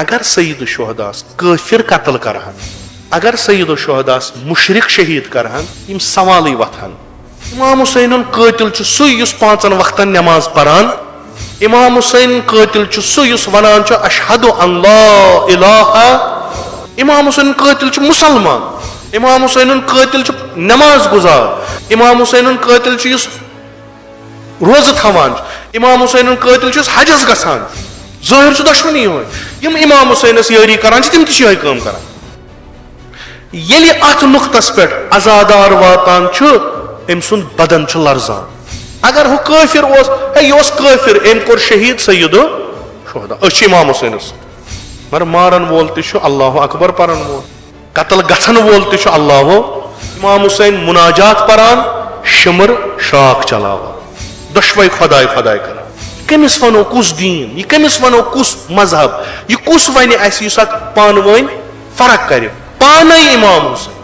अगर सईद शुहदास काफिर कत्ल करहन, अगर सईद शुहदास मुशरिक शहीद करहन, यम सवाल वथान। इमाम हुसैन कातिल सु युस 5 वक्तन नमाज परान। इमाम हुसैन कातिल सु युस वनान अशहदु अल्ला इलाहा। इमाम हुसैन कातिल मुसलमान। इमाम हुसैन कातिल नमाज गुजार। इमाम हुसैन कातिल रोज थवान। इमाम हुसैन कातिल हजस गसान। जाहिर दुश्मनी हो यम इमाम हुसैनस यारी करान तिम तह काम करान। येलि अथ नुक्तस पे अजादार वातान अम सुंद बदन लर्जान। अगर हु काफिर यह काफिर अम कोर शहीद सईद शुहदा इमाम हुसैनस मगर मारन वोल तह अल्लाह अकबर परन वोल, कत्ल गछन वोल तह अल्लाह। इमाम हुसैन मुनाजात परान, शिमर शाख चलावान, दुश्वई खुदाई खुदाई करान। कमिस वनो कुस दीन, यह कमिस वनो कुस मजहब, यह कुस वन पान वन फर्क कर पान इमाम हुसैन।